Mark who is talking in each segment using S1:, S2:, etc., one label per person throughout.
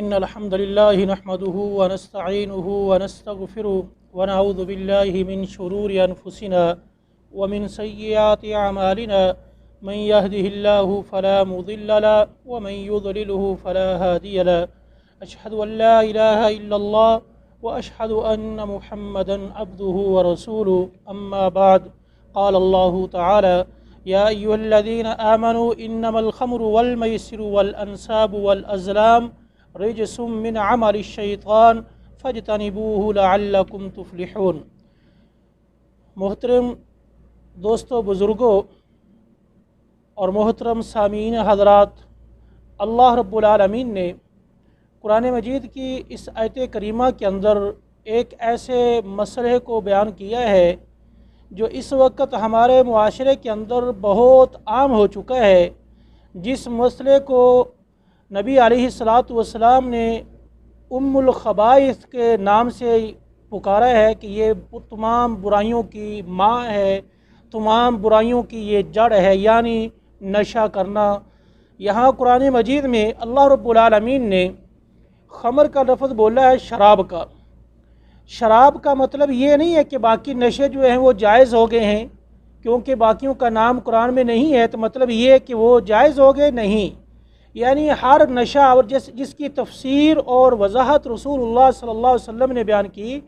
S1: إن الحمد لله نحمده ونستعينه ونستغفره ونعوذ بالله من شرور أنفسنا ومن سيئات أعمالنا من يهده الله فلا مضل له ومن يضلله فلا هادي له أشهد أن لا إله إلا الله وأشهد أن محمدا عبده ورسوله أما بعد قال الله تعالى يا أيها الذين آمنوا إنما الخمر والميسر والأنساب والأزلام رجس من عمل الشیطان فاجتنبوه لعلکم تفلحون۔ محترم دوستو، بزرگوں اور محترم سامعین حضرات، اللہ رب العالمین نے قرآن مجید کی اس آیت کریمہ کے اندر ایک ایسے مسئلے کو بیان کیا ہے جو اس وقت ہمارے معاشرے کے اندر بہت عام ہو چکا ہے، جس مسئلے کو نبی علیہ السلام نے ام الخبائث کے نام سے پکارا ہے کہ یہ تمام برائیوں کی ماں ہے، تمام برائیوں کی یہ جڑ ہے، یعنی نشہ کرنا۔ یہاں قرآن مجید میں اللہ رب العالمین نے خمر کا لفظ بولا ہے شراب کا۔ شراب کا مطلب یہ نہیں ہے کہ باقی نشے جو ہیں وہ جائز ہو گئے ہیں، کیونکہ باقیوں کا نام قرآن میں نہیں ہے تو مطلب یہ ہے کہ وہ جائز ہو گئے، نہیں۔ یعنی ہر نشہ اور جس کی تفسیر اور وضاحت رسول اللہ صلی اللہ علیہ وسلم نے بیان کی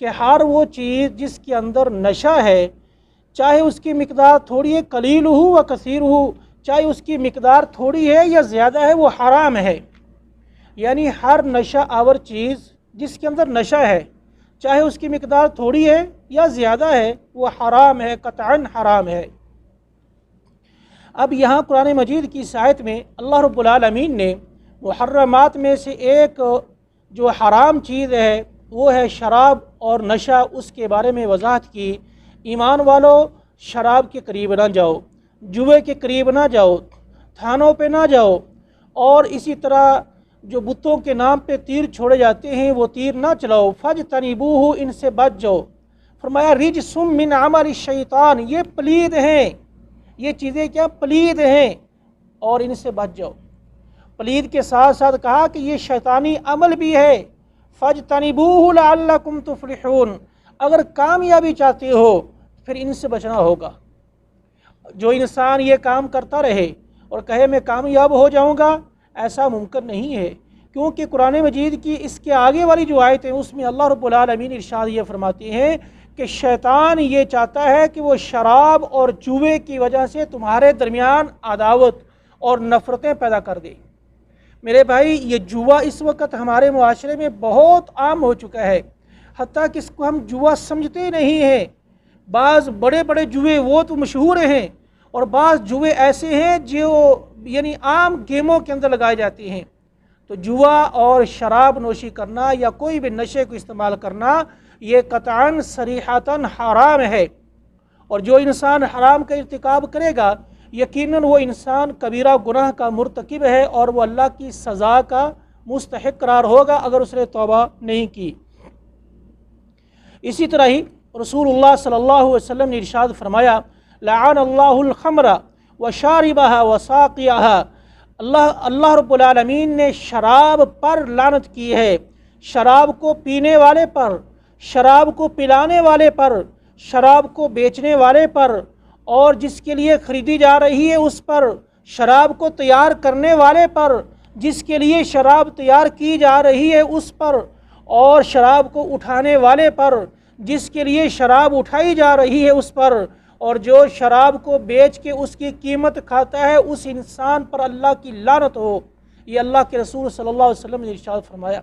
S1: کہ ہر وہ چیز جس کے اندر نشہ ہے، چاہے اس کی مقدار تھوڑی ہے، قلیل ہو و کثیر ہو، چاہے اس کی مقدار تھوڑی ہے یا زیادہ ہے، وہ حرام ہے۔ یعنی ہر نشہ آور چیز جس کے اندر نشہ ہے، چاہے اس کی مقدار تھوڑی ہے یا زیادہ ہے، وہ حرام ہے، قطعاً حرام ہے۔ اب یہاں قرآن مجید کی آیت میں اللہ رب العالمین نے محرمات میں سے ایک جو حرام چیز ہے وہ ہے شراب اور نشہ، اس کے بارے میں وضاحت کی۔ ایمان والو، شراب کے قریب نہ جاؤ، جوے کے قریب نہ جاؤ، تھانوں پہ نہ جاؤ، اور اسی طرح جو بتوں کے نام پہ تیر چھوڑے جاتے ہیں وہ تیر نہ چلاؤ، فاجتنبوہ، ان سے بچ جاؤ۔ فرمایا رجس من عمل الشیطان، یہ پلید ہیں، یہ چیزیں کیا پلید ہیں اور ان سے بچ جاؤ۔ پلید کے ساتھ ساتھ کہا کہ یہ شیطانی عمل بھی ہے، فاجتنبوہ لعلکم تفلحون، اگر کامیابی چاہتے ہو پھر ان سے بچنا ہوگا۔ جو انسان یہ کام کرتا رہے اور کہے میں کامیاب ہو جاؤں گا، ایسا ممکن نہیں ہے، کیونکہ قرآن مجید کی اس کے آگے والی جو آیت ہے اس میں اللہ رب العالمین ارشاد یہ فرماتے ہیں کہ شیطان یہ چاہتا ہے کہ وہ شراب اور جوے کی وجہ سے تمہارے درمیان عداوت اور نفرتیں پیدا کر دے۔ میرے بھائی، یہ جوا اس وقت ہمارے معاشرے میں بہت عام ہو چکا ہے، حتیٰ کہ اس کو ہم جوا سمجھتے نہیں ہیں۔ بعض بڑے بڑے جوے وہ تو مشہور ہیں، اور بعض جوے ایسے ہیں جو یعنی عام گیموں کے اندر لگائے جاتے ہیں۔ تو جوا اور شراب نوشی کرنا یا کوئی بھی نشے کو استعمال کرنا یہ قطعاً صریحتاً حرام ہے، اور جو انسان حرام کا ارتکاب کرے گا یقیناً وہ انسان کبیرہ گناہ کا مرتکب ہے، اور وہ اللہ کی سزا کا مستحق قرار ہوگا اگر اس نے توبہ نہیں کی۔ اسی طرح ہی رسول اللہ صلی اللہ علیہ وسلم نے ارشاد فرمایا لعن اللہ الخمر وشاربها وساقیها، اللہ رب العالمین نے شراب پر لعنت کی ہے، شراب کو پینے والے پر، شراب کو پلانے والے پر، شراب کو بیچنے والے پر، اور جس کے لیے خریدی جا رہی ہے اس پر، شراب کو تیار کرنے والے پر، جس کے لیے شراب تیار کی جا رہی ہے اس پر، اور شراب کو اٹھانے والے پر، جس کے لیے شراب اٹھائی جا رہی ہے اس پر، اور جو شراب کو بیچ کے اس کی قیمت کھاتا ہے اس انسان پر اللہ کی لعنت ہو۔ یہ اللہ کے رسول صلی اللہ علیہ وسلم نے ارشاد فرمایا۔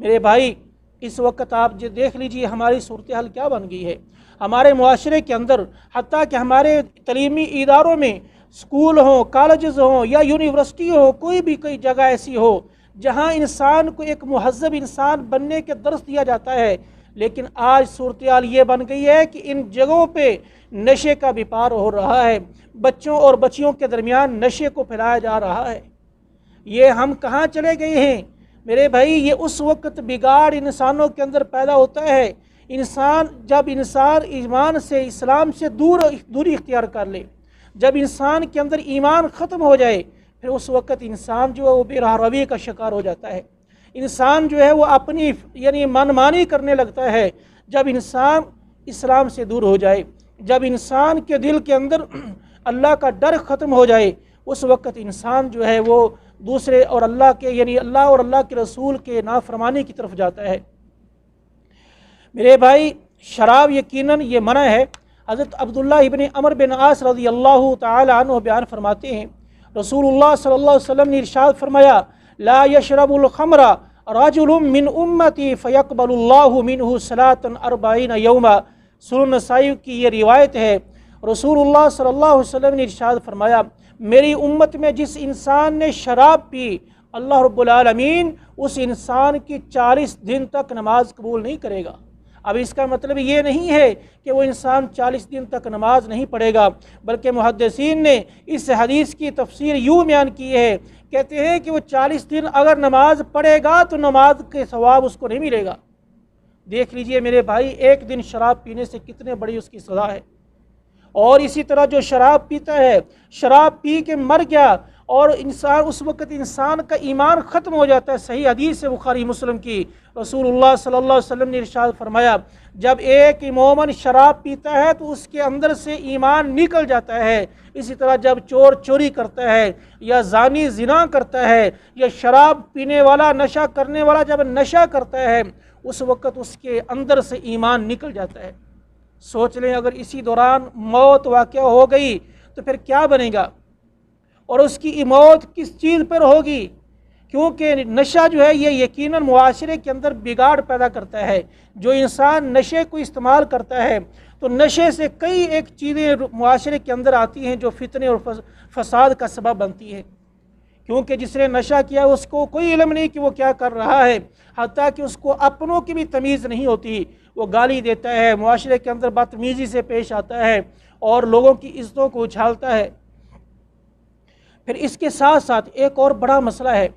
S1: میرے بھائی، اس وقت آپ دیکھ لیجئے ہماری صورتحال کیا بن گئی ہے ہمارے معاشرے کے اندر، حتیٰ کہ ہمارے تعلیمی اداروں میں، اسکول ہوں، کالجز ہوں یا یونیورسٹی ہو، کوئی جگہ ایسی ہو جہاں انسان کو ایک مہذب انسان بننے کے درس دیا جاتا ہے، لیکن آج صورتحال یہ بن گئی ہے کہ ان جگہوں پہ نشے کا بیپار ہو رہا ہے، بچوں اور بچیوں کے درمیان نشے کو پھیلایا جا رہا ہے۔ یہ ہم کہاں چلے گئے ہیں میرے بھائی؟ یہ اس وقت بگاڑ انسانوں کے اندر پیدا ہوتا ہے جب انسان ایمان سے، اسلام سے دوری اختیار کر لے، جب انسان کے اندر ایمان ختم ہو جائے، پھر اس وقت انسان جو ہے وہ بے راہ روی کا شکار ہو جاتا ہے۔ انسان جو ہے وہ اپنی یعنی منمانی کرنے لگتا ہے جب انسان اسلام سے دور ہو جائے، جب انسان کے دل کے اندر اللہ کا ڈر ختم ہو جائے، اس وقت انسان جو ہے وہ دوسرے اور اللہ کے یعنی اللہ اور اللہ کے رسول کے نافرمانی کی طرف جاتا ہے۔ میرے بھائی، شراب یقیناً یہ منع ہے۔ حضرت عبداللہ ابن عمر بن عاص رضی اللہ تعالی عنہ بیان فرماتے ہیں، رسول اللہ صلی اللہ علیہ وسلم نے ارشاد فرمایا، لا یشرب الخمر رجل من امتی فیقبل اللہ منہ صلاۃ 40 یوما۔ سنن نسائی کی یہ روایت ہے، رسول اللہ صلی اللہ علیہ وسلم نے ارشاد فرمایا، میری امت میں جس انسان نے شراب پی، اللہ رب العالمین اس انسان کی 40 دن تک نماز قبول نہیں کرے گا۔ اب اس کا مطلب یہ نہیں ہے کہ وہ انسان 40 دن تک نماز نہیں پڑھے گا، بلکہ محدثین نے اس حدیث کی تفسیر یوں بیان کی ہے، کہتے ہیں کہ وہ 40 دن اگر نماز پڑھے گا تو نماز کے ثواب اس کو نہیں ملے گا۔ دیکھ لیجئے میرے بھائی، ایک دن شراب پینے سے کتنے بڑی اس کی سزا ہے۔ اور اسی طرح جو شراب پیتا ہے، شراب پی کے مر گیا اور انسان اس وقت انسان کا ایمان ختم ہو جاتا ہے۔ صحیح حدیث ہے بخاری مسلم کی، رسول اللہ صلی اللہ علیہ وسلم نے ارشاد فرمایا، جب ایک مومن شراب پیتا ہے تو اس کے اندر سے ایمان نکل جاتا ہے۔ اسی طرح جب چور چوری کرتا ہے، یا زانی زنا کرتا ہے، یا شراب پینے والا نشہ کرنے والا جب نشہ کرتا ہے، اس وقت اس کے اندر سے ایمان نکل جاتا ہے۔ سوچ لیں اگر اسی دوران موت واقع ہو گئی تو پھر کیا بنے گا، اور اس کی موت کس چیز پر ہوگی؟ کیونکہ نشہ جو ہے یہ یقیناً معاشرے کے اندر بگاڑ پیدا کرتا ہے۔ جو انسان نشے کو استعمال کرتا ہے تو نشے سے کئی ایک چیزیں معاشرے کے اندر آتی ہیں جو فتنے اور فساد کا سبب بنتی ہیں، کیونکہ جس نے نشہ کیا اس کو کوئی علم نہیں کہ وہ کیا کر رہا ہے، حتیٰ کہ اس کو اپنوں کی بھی تمیز نہیں ہوتی، وہ گالی دیتا ہے، معاشرے کے اندر بدتمیزی سے پیش آتا ہے اور لوگوں کی عزتوں کو اچھالتا ہے۔ پھر اس کے ساتھ ساتھ ایک اور بڑا مسئلہ ہے،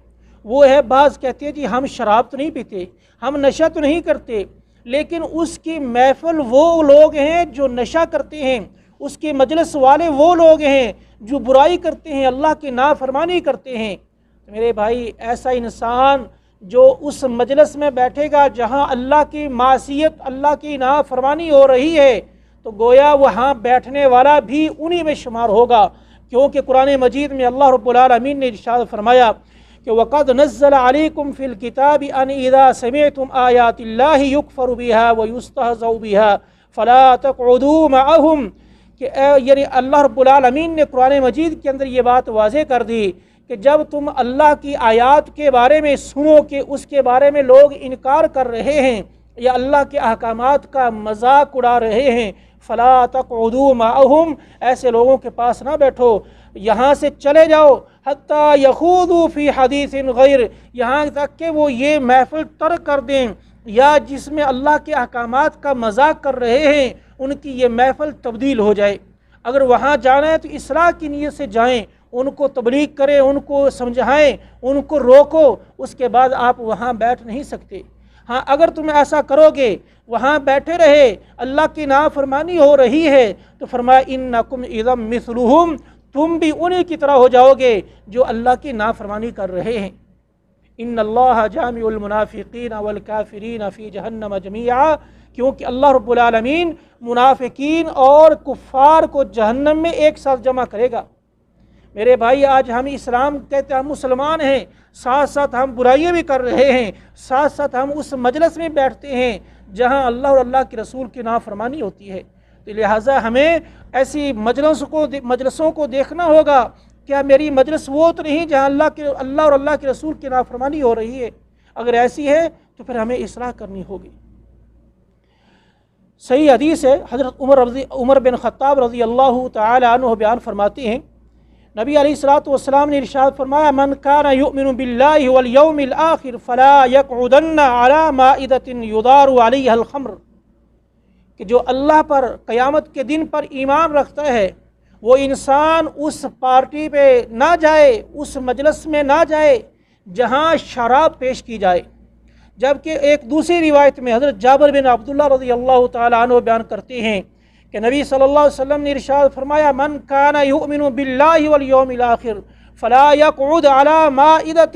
S1: وہ ہے بعض کہتے ہیں جی ہم شراب تو نہیں پیتے، ہم نشہ تو نہیں کرتے، لیکن اس کی محفل وہ لوگ ہیں جو نشہ کرتے ہیں، اس کے مجلس والے وہ لوگ ہیں جو برائی کرتے ہیں، اللہ کی نافرمانی کرتے ہیں۔ میرے بھائی، ایسا انسان جو اس مجلس میں بیٹھے گا جہاں اللہ کی معصیت، اللہ کی نافرمانی ہو رہی ہے، تو گویا وہاں بیٹھنے والا بھی انہی میں شمار ہوگا، کیونکہ قرآن مجید میں اللہ رب العالمین نے ارشاد فرمایا کہ وَقَدْ نَزَّلَ عَلَيْكُمْ فِي الْكِتَابِ أَنْ إِذَا سَمِعْتُمْ آيَاتِ اللَّهِ يُكْفَرُ بِهَا وَيُسْتَهْزَأُ بِهَا فَلَا تَقْعُدُوا مَعَهُمْ، کہ یعنی اللہ رب العالمین نے قرآن مجید کے اندر یہ بات واضح کر دی کہ جب تم اللہ کی آیات کے بارے میں سنو کہ اس کے بارے میں لوگ انکار کر رہے ہیں یا اللہ کے احکامات کا مذاق اڑا رہے ہیں، فَلَا تَقْعُدُوا مَعَهُمْ، ایسے لوگوں کے پاس نہ بیٹھو، یہاں سے چلے جاؤ، حتیٰ یخوضوا فی حدیث غیر، یہاں تک کہ وہ یہ محفل ترک کر دیں یا جس میں اللہ کے احکامات کا مذاق کر رہے ہیں ان کی یہ محفل تبدیل ہو جائے۔ اگر وہاں جانا ہے تو اصلاح کی نیت سے جائیں، ان کو تبلیغ کریں، ان کو سمجھائیں، ان کو روکو، اس کے بعد آپ وہاں بیٹھ نہیں سکتے۔ ہاں اگر تم ایسا کرو گے، وہاں بیٹھے رہے، اللہ کی نافرمانی ہو رہی ہے، تو فرمایا انکم اذا مثلہم، تم بھی انہی کی طرح ہو جاؤ گے جو اللہ کی نافرمانی کر رہے ہیں۔ ان اللہ جامع المنافقین والکافرین فی جہنم جمیعا، کیونکہ اللہ رب العالمین منافقین اور کفار کو جہنم میں ایک ساتھ جمع کرے گا۔ میرے بھائی، آج ہم اسلام کہتے ہیں، ہم مسلمان ہیں، ساتھ ساتھ ہم برائیاں بھی کر رہے ہیں، ساتھ ساتھ ہم اس مجلس میں بیٹھتے ہیں جہاں اللہ اور اللہ کے رسول کی نافرمانی ہوتی ہے۔ تو لہٰذا ہمیں ایسی مجلسوں کو دیکھنا ہوگا، کیا میری مجلس وہ تو نہیں جہاں اللہ اور اللہ کے رسول کی نافرمانی ہو رہی ہے؟ اگر ایسی ہے تو پھر ہمیں اصلاح کرنی ہوگی۔ صحیح حدیث ہے، حضرت عمر بن خطاب رضی اللہ تعالی عنہ بیان فرماتے ہیں، نبی علیہ الصلوۃ والسلام نے ارشاد فرمایا، من کان یؤمن باللہ والیوم الآخر فلا یقعدن علی مائدۃ یدار علیہا الخمر، کہ جو اللہ پر، قیامت کے دن پر ایمان رکھتا ہے، وہ انسان اس پارٹی پہ نہ جائے، اس مجلس میں نہ جائے جہاں شراب پیش کی جائے۔ جبکہ ایک دوسری روایت میں حضرت جابر بن عبداللہ رضی اللہ تعالی عنہ بیان کرتے ہیں کہ نبی صلی اللہ علیہ وسلم نے ارشاد فرمایا، من کان یؤمن باللہ والیوم الآخر فلا یقعد علی مائدۃ